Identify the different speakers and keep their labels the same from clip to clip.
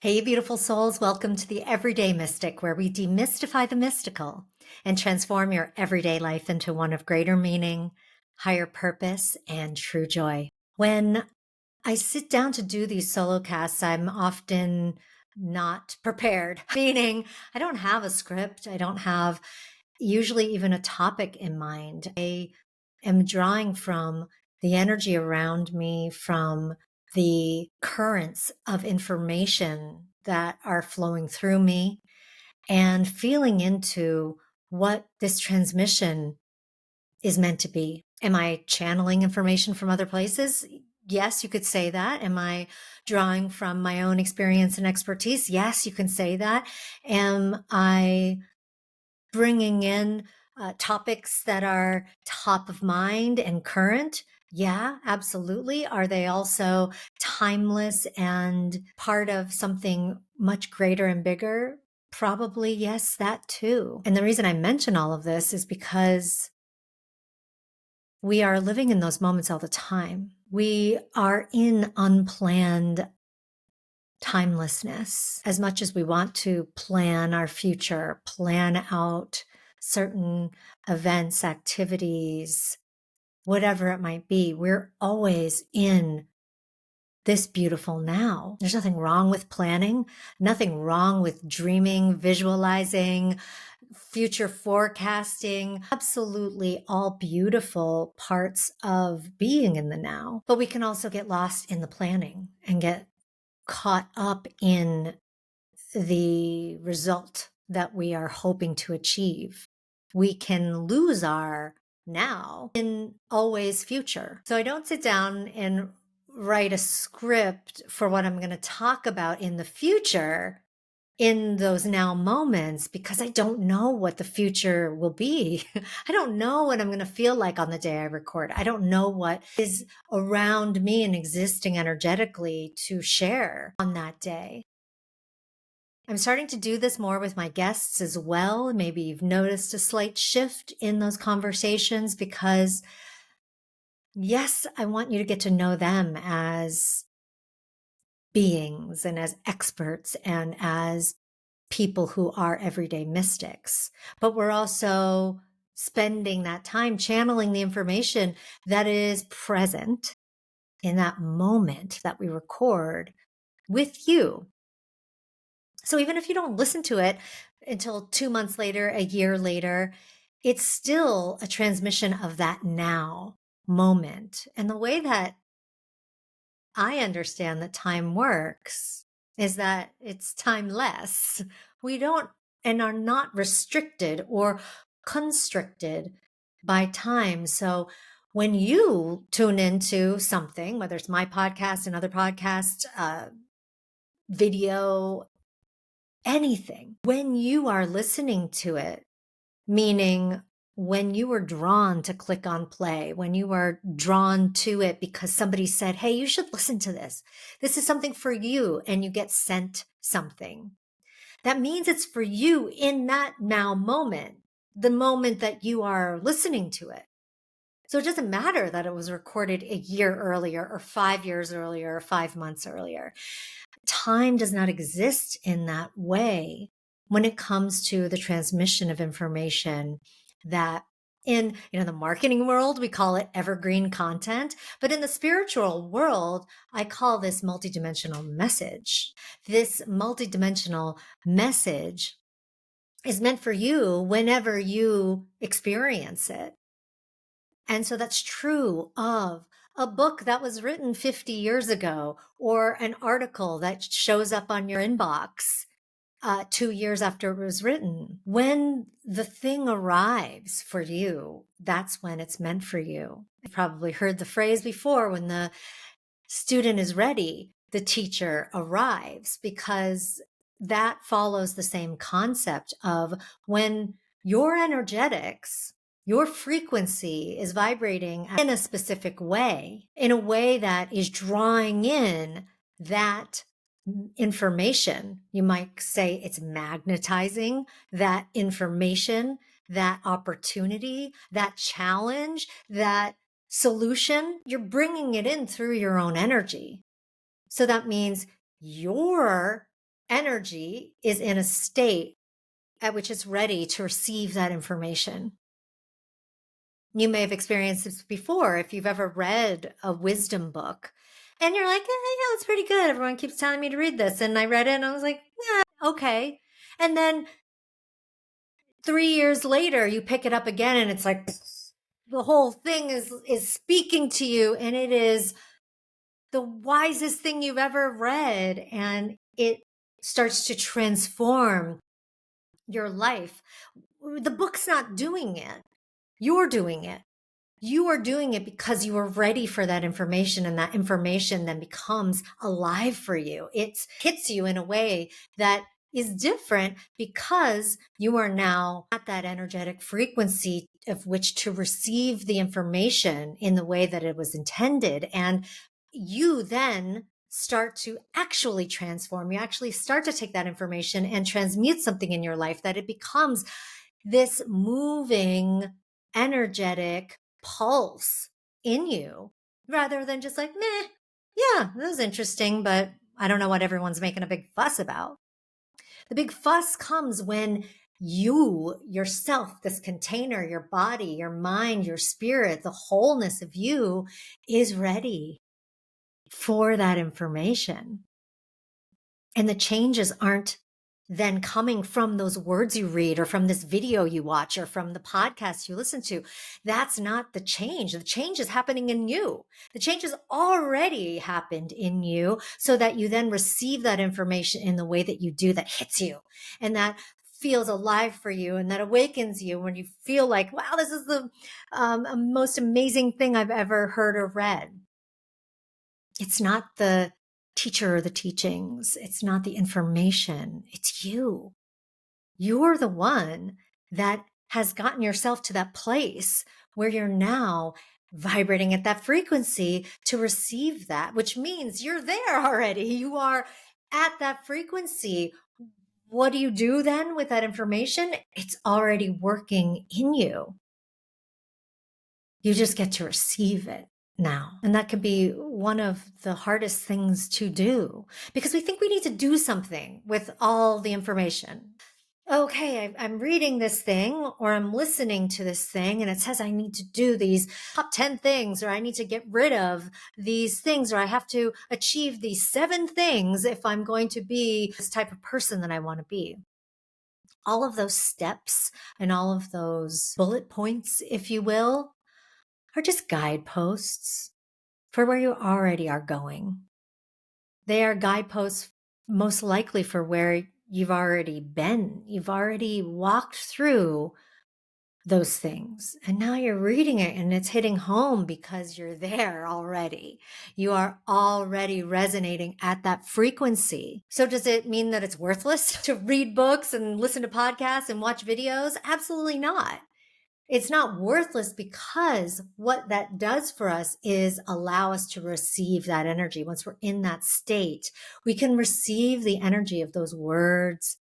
Speaker 1: Hey, beautiful souls, welcome to the Everyday Mystic, where we demystify the mystical and transform your everyday life into one of greater meaning, higher purpose, and true joy. When I sit down to do these solo casts, I'm often not prepared, meaning I don't have a script. I don't have usually even a topic in mind. I am drawing from the energy around me, from the currents of information that are flowing through me, and feeling into what this transmission is meant to be. Am I channeling information from other places? Yes, you could say that. Am I drawing from my own experience and expertise? Yes, you can say that. Am I bringing in topics that are top of mind and current? Yeah, absolutely. Are they also timeless and part of something much greater and bigger? Probably, yes, that too. And the reason I mention all of this is because we are living in those moments all the time. We are in unplanned timelessness. As much as we want to plan our future, plan out certain events, activities, whatever it might be, we're always in this beautiful now. There's nothing wrong with planning, nothing wrong with dreaming, visualizing, future forecasting, absolutely all beautiful parts of being in the now. But we can also get lost in the planning and get caught up in the result that we are hoping to achieve. We can lose our now in always future. So I don't sit down and write a script for what I'm going to talk about in the future in those now moments because I don't know what the future will be. I don't know what I'm going to feel like on the day I record. I don't know what is around me and existing energetically to share on that day. I'm starting to do this more with my guests as well. Maybe you've noticed a slight shift in those conversations because, yes, I want you to get to know them as beings and as experts and as people who are everyday mystics. But we're also spending that time channeling the information that is present in that moment that we record with you. So even if you don't listen to it until 2 months later, a year later, it's still a transmission of that now moment. And the way that I understand that time works is that it's timeless. We don't and are not restricted or constricted by time. So when you tune into something, whether it's my podcast, another podcast, video, anything, when you are listening to it, meaning when you were drawn to click on play, when you are drawn to it because somebody said, hey, you should listen to this. This is something for you, and you get sent something. That means it's for you in that now moment, the moment that you are listening to it. So it doesn't matter that it was recorded a year earlier or 5 years earlier or 5 months earlier. Time does not exist in that way when it comes to the transmission of information that in the marketing world we call it evergreen content, but in the spiritual world I call this multidimensional message. This multidimensional message is meant for you whenever you experience it. And so that's true of a book that was written 50 years ago, or an article that shows up on your inbox 2 years after it was written. When the thing arrives for you, that's when it's meant for you. You've probably heard the phrase before, when the student is ready, the teacher arrives, because that follows the same concept of when your energetics, your frequency is vibrating in a specific way, in a way that is drawing in that information. You might say it's magnetizing that information, that opportunity, that challenge, that solution. You're bringing it in through your own energy. So that means you're energy is in a state at which it's ready to receive that information. You may have experienced this before if you've ever read a wisdom book and you're like, yeah, it's pretty good. Everyone keeps telling me to read this. And I read it and I was like, yeah, okay. And then 3 years later, you pick it up again and it's like the whole thing is speaking to you, and it is the wisest thing you've ever read, and it starts to transform your life. The book's not doing it. You're doing it. You are doing it because you are ready for that information, and that information then becomes alive for you. It hits you in a way that is different because you are now at that energetic frequency of which to receive the information in the way that it was intended. And you then start to actually transform. You actually start to take that information and transmute something in your life, that it becomes this moving, energetic pulse in you, rather than just like, meh, yeah, that was interesting, but I don't know what everyone's making a big fuss about. The big fuss comes when you yourself, this container, your body, your mind, your spirit, the wholeness of you is ready for that information. And the changes aren't then coming from those words you read or from this video you watch or from the podcast you listen to. That's not the change. The change is happening in you. The change has already happened in you, so that you then receive that information in the way that you do, that hits you and that feels alive for you and that awakens you when you feel like, wow, this is the most amazing thing I've ever heard or read. It's not the teacher or the teachings. It's not the information. It's you. You're the one that has gotten yourself to that place where you're now vibrating at that frequency to receive that, which means you're there already. You are at that frequency. What do you do then with that information? It's already working in you. You just get to receive it now. And that can be one of the hardest things to do, because we think we need to do something with all the information. Okay, I'm reading this thing or I'm listening to this thing and it says I need to do these top 10 things, or I need to get rid of these things, or I have to achieve these 7 things if I'm going to be this type of person that I want to be. All of those steps and all of those bullet points, if you will, are just guideposts for where you already are going. They are guideposts most likely for where you've already been. You've already walked through those things. And now you're reading it and it's hitting home because you're there already. You are already resonating at that frequency. So does it mean that it's worthless to read books and listen to podcasts and watch videos? Absolutely not. It's not worthless, because what that does for us is allow us to receive that energy. Once we're in that state, we can receive the energy of those words,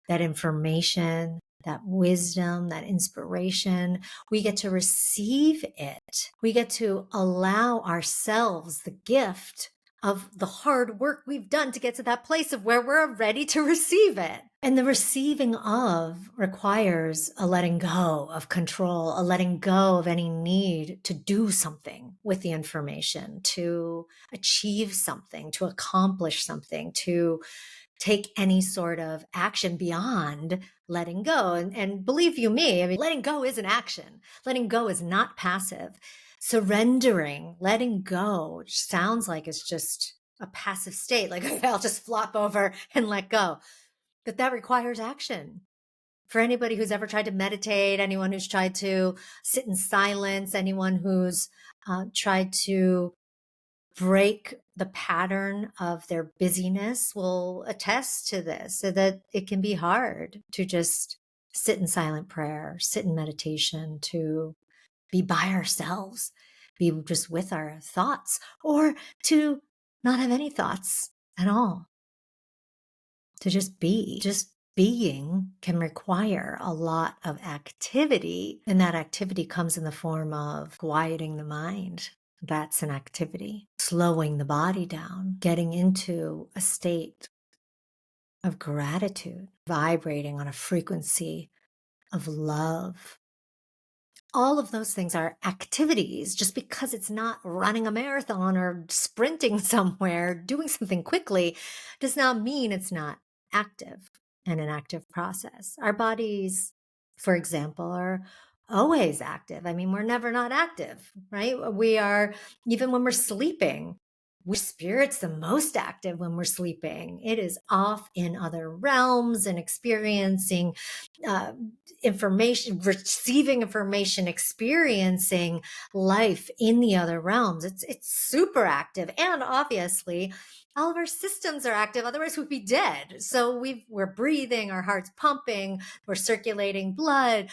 Speaker 1: that information, that wisdom, that inspiration. We get to receive it. We get to allow ourselves the gift of the hard work we've done to get to that place of where we're ready to receive it. And the receiving of requires a letting go of control, a letting go of any need to do something with the information, to achieve something, to accomplish something, to take any sort of action beyond letting go. And believe you me, I mean, letting go is an action. Letting go is not passive. Surrendering, letting go, which sounds like it's just a passive state, like, okay, I'll just flop over and let go. But that requires action. For anybody who's ever tried to meditate, anyone who's tried to sit in silence, anyone who's tried to break the pattern of their busyness will attest to this, so that it can be hard to just sit in silent prayer, sit in meditation, to be by ourselves, be just with our thoughts, or to not have any thoughts at all, to just be. Just being can require a lot of activity, and that activity comes in the form of quieting the mind. That's an activity. Slowing the body down, getting into a state of gratitude, vibrating on a frequency of love. All of those things are activities. Just because it's not running a marathon or sprinting somewhere, doing something quickly, does not mean it's not active and an active process. Our bodies, for example, are always active. I mean, we're never not active, right? We are, even when we're sleeping, spirit's the most active when we're sleeping. It is off in other realms and experiencing uh, information, receiving information, experiencing life in the other realms. It's super active, and obviously all of our systems are active, otherwise we'd be dead. So we're breathing, our heart's pumping, we're circulating blood,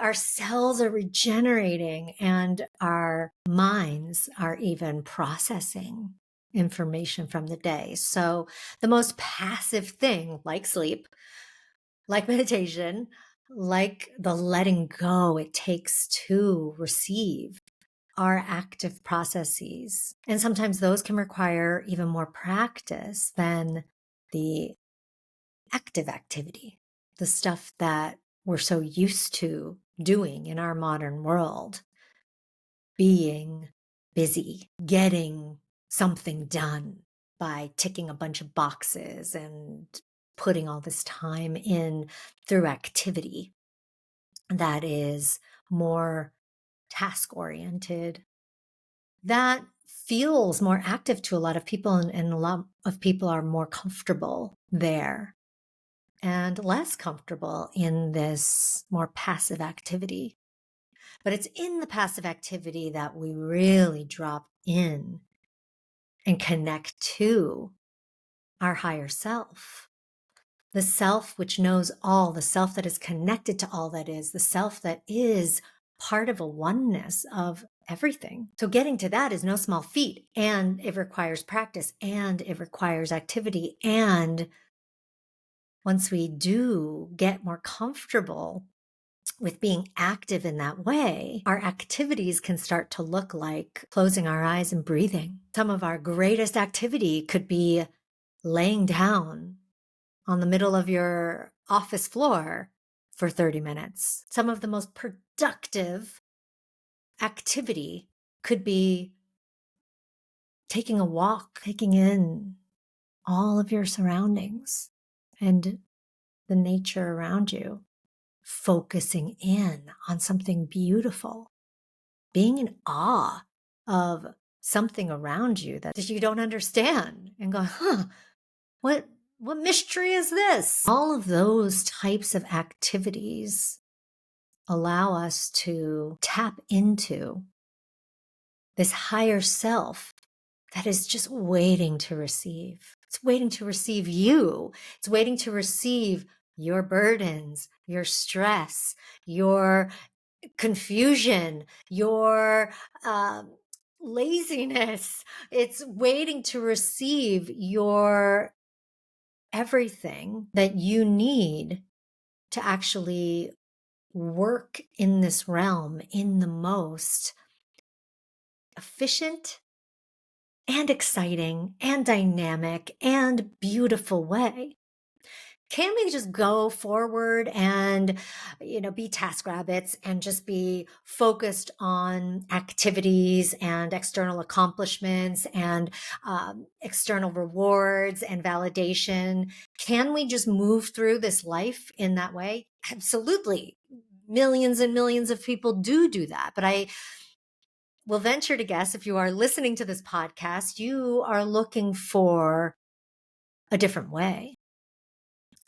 Speaker 1: our cells are regenerating, and our minds are even processing information from the day. So the most passive thing, like sleep, like meditation, like the letting go it takes to receive, are active processes. And sometimes those can require even more practice than the active activity, the stuff that we're so used to doing in our modern world. Being busy, getting something done by ticking a bunch of boxes and putting all this time in through activity that is more task oriented. That feels more active to a lot of people, and a lot of people are more comfortable there and less comfortable in this more passive activity. But it's in the passive activity that we really drop in and connect to our higher self. The self which knows all, the self that is connected to all that is, the self that is part of a oneness of everything. So getting to that is no small feat, and it requires practice, and it requires activity. And once we do get more comfortable with being active in that way, our activities can start to look like closing our eyes and breathing. Some of our greatest activity could be laying down on the middle of your office floor for 30 minutes. Some of the most productive activity could be taking a walk, taking in all of your surroundings and the nature around you, focusing in on something beautiful, being in awe of something around you that you don't understand, and go, what mystery is this? All of those types of activities allow us to tap into this higher self that is just waiting to receive. It's waiting to receive you. It's waiting to receive your burdens, your stress, your confusion, your laziness. It's waiting to receive your everything that you need to actually work in this realm in the most efficient and exciting and dynamic and beautiful way. Can we just go forward and, be task rabbits and just be focused on activities and external accomplishments and external rewards and validation? Can we just move through this life in that way? Absolutely. Millions and millions of people do that. But I will venture to guess, if you are listening to this podcast, you are looking for a different way.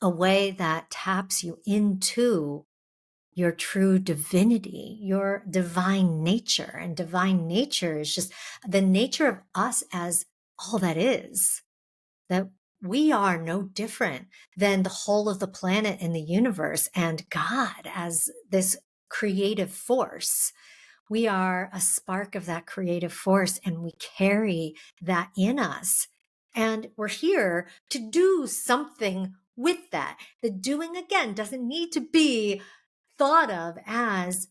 Speaker 1: A way that taps you into your true divinity, your divine nature. And divine nature is just the nature of us as all that is, that we are no different than the whole of the planet and the universe, and God as this creative force. We are a spark of that creative force, and we carry that in us. And we're here to do something with that. The doing, again, doesn't need to be thought of as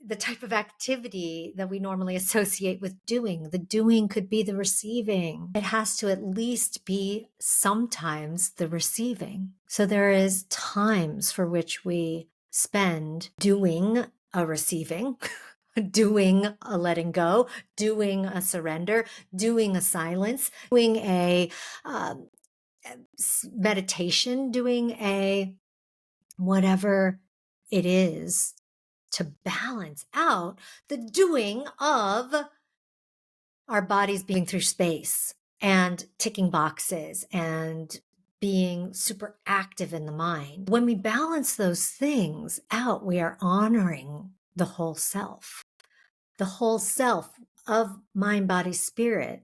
Speaker 1: the type of activity that we normally associate with doing. The doing could be the receiving. It has to at least be sometimes the receiving. So there is times for which we spend doing a receiving, doing a letting go, doing a surrender, doing a silence, doing a meditation, doing a whatever it is to balance out the doing of our bodies being through space and ticking boxes and being super active in the mind. When we balance those things out, we are honoring the whole self of mind, body, spirit.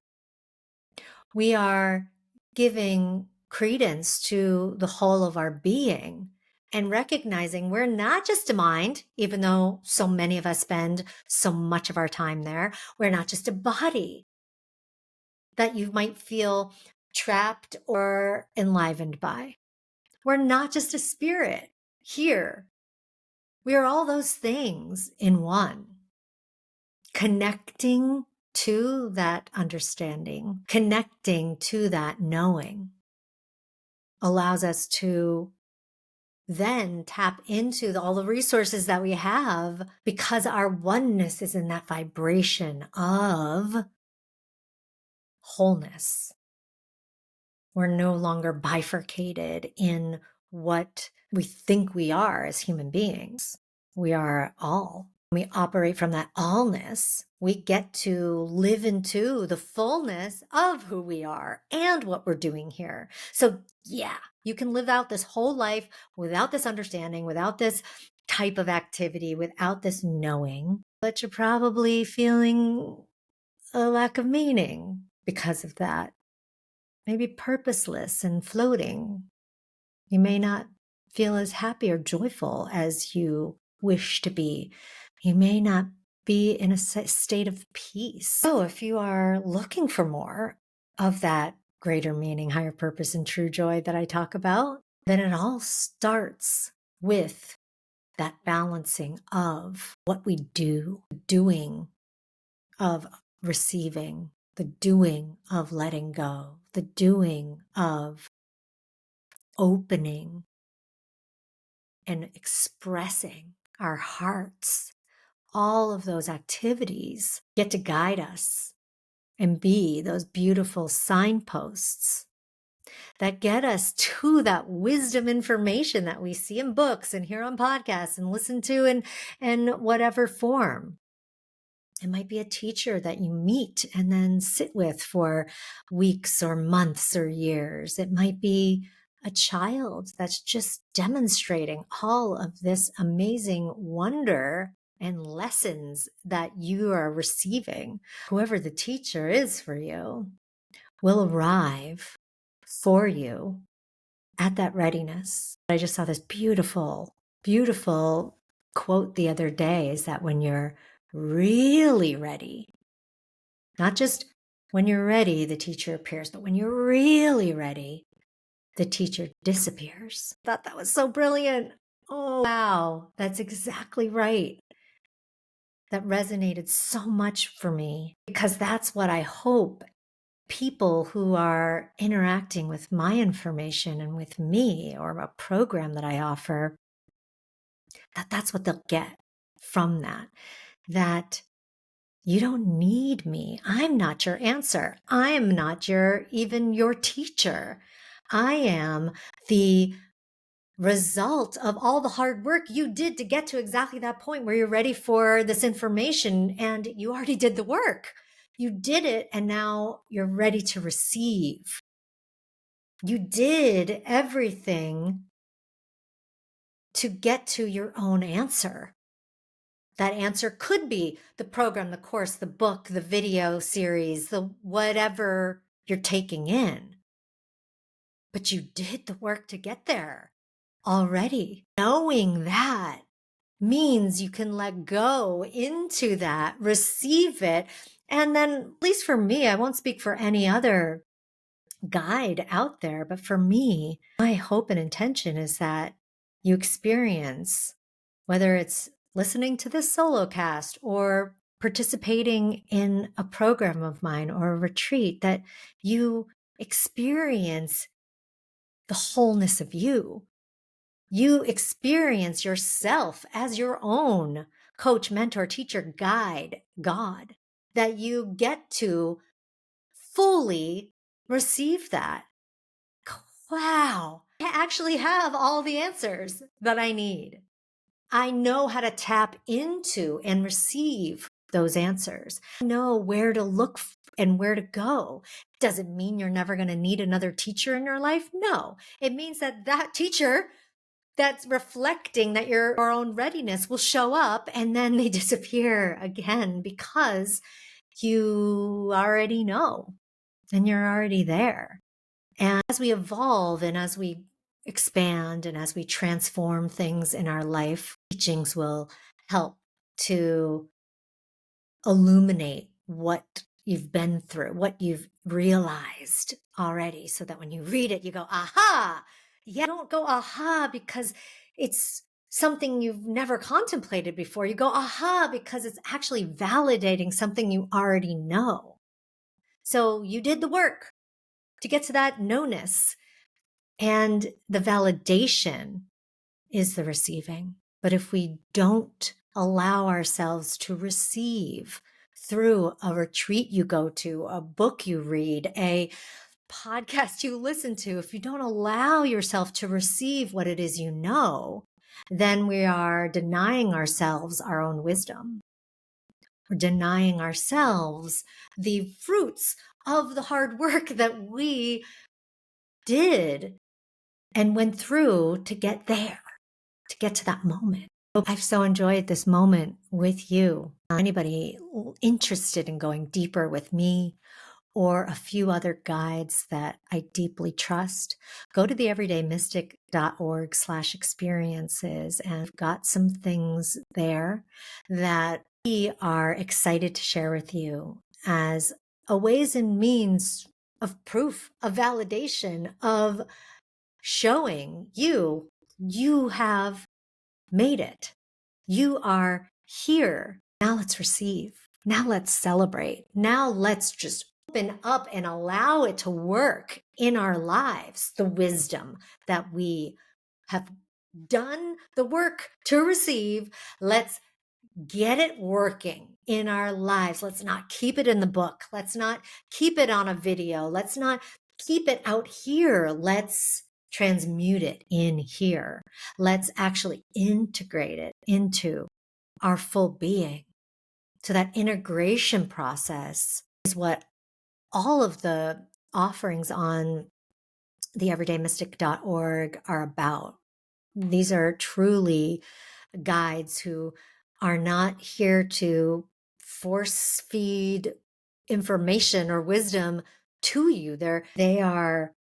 Speaker 1: We are giving credence to the whole of our being and recognizing we're not just a mind, even though so many of us spend so much of our time there. We're not just a body that you might feel trapped or enlivened by. We're not just a spirit here. We are all those things in one. Connecting to that understanding, connecting to that knowing allows us to then tap into all the resources that we have because our oneness is in that vibration of wholeness. We're no longer bifurcated in what we think we are as human beings. We are all. When we operate from that allness, we get to live into the fullness of who we are and what we're doing here. So yeah, you can live out this whole life without this understanding, without this type of activity, without this knowing, but you're probably feeling a lack of meaning because of that. Maybe purposeless and floating. You may not feel as happy or joyful as you wish to be. You may not be in a state of peace. So if you are looking for more of that greater meaning, higher purpose, and true joy that I talk about, then it all starts with that balancing of what we do, doing of receiving, the doing of letting go, the doing of opening and expressing our hearts. All of those activities get to guide us and be those beautiful signposts that get us to that wisdom information that we see in books and hear on podcasts and listen to in whatever form. It might be a teacher that you meet and then sit with for weeks or months or years. It might be a child that's just demonstrating all of this amazing wonder and lessons that you are receiving. Whoever the teacher is for you will arrive for you at that readiness. I just saw this beautiful, beautiful quote the other day, is that when you're really ready, not just when you're ready, the teacher appears, but when you're really ready, the teacher disappears. I thought that was so brilliant. Oh, wow. That's exactly right. That resonated so much for me because that's what I hope people who are interacting with my information and with me or a program that I offer, that's what they'll get from that. That you don't need me. I'm not your answer. I'm not even your teacher. I am the result of all the hard work you did to get to exactly that point where you're ready for this information, and you already did the work. You did it, and now you're ready to receive. You did everything to get to your own answer. That answer could be the program, the course, the book, the video series, the whatever you're taking in. But you did the work to get there already. Knowing that means you can let go into that, receive it. And then, at least for me, I won't speak for any other guide out there, but for me, my hope and intention is that you experience, whether it's listening to this solo cast or participating in a program of mine or a retreat, that you experience the wholeness of you. You experience yourself as your own coach, mentor, teacher, guide, God, that you get to fully receive that. Wow, I actually have all the answers that I need. I know how to tap into and receive those answers. I know where to look and where to go. Does it mean you're never going to need another teacher in your life? No. It means that that teacher that's reflecting that your own readiness will show up and then they disappear again because you already know and you're already there. And as we evolve and as we expand and as we transform things in our life, teachings will help to illuminate what you've been through, what you've realized already, so that when you read it, you go, aha. Yeah, don't go, aha, because it's something you've never contemplated before. You go, aha, because it's actually validating something you already know. So you did the work to get to that knownness. And the validation is the receiving. But if we don't allow ourselves to receive through a retreat you go to, a book you read, a podcast you listen to, if you don't allow yourself to receive what it is you know, then we are denying ourselves our own wisdom. We're denying ourselves the fruits of the hard work that we did and went through to get there, to get to that moment. I've so enjoyed this moment with you. Anybody interested in going deeper with me or a few other guides that I deeply trust, go to theeverydaymistic.org/experiences, and I've got some things there that we are excited to share with you as a ways and means of proof, of validation, of showing you have made it. You are here. Now let's receive. Now let's celebrate. Now let's just open up and allow it to work in our lives. The wisdom that we have done the work to receive. Let's get it working in our lives. Let's not keep it in the book. Let's not keep it on a video. Let's not keep it out here. Let's transmute it in here. Let's actually integrate it into our full being. So that integration process is what all of the offerings on theeverydaymystic.org are about. These are truly guides who are not here to force feed information or wisdom to you. They are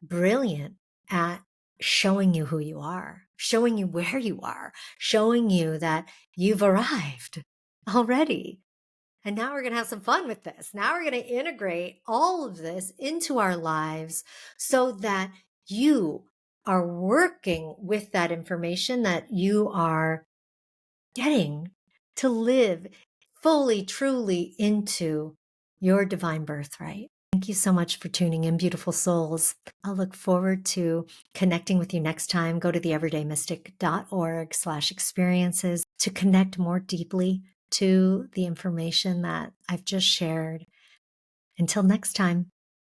Speaker 1: brilliant at showing you who you are, showing you where you are, showing you that you've arrived already. And now we're going to have some fun with this. Now we're going to integrate all of this into our lives so that you are working with that information, that you are getting to live fully, truly into your divine birthright. Thank you so much for tuning in, beautiful souls. I'll look forward to connecting with you next time. Go to theeverydaymystic.org/experiences to connect more deeply to the information that I've just shared. Until next time.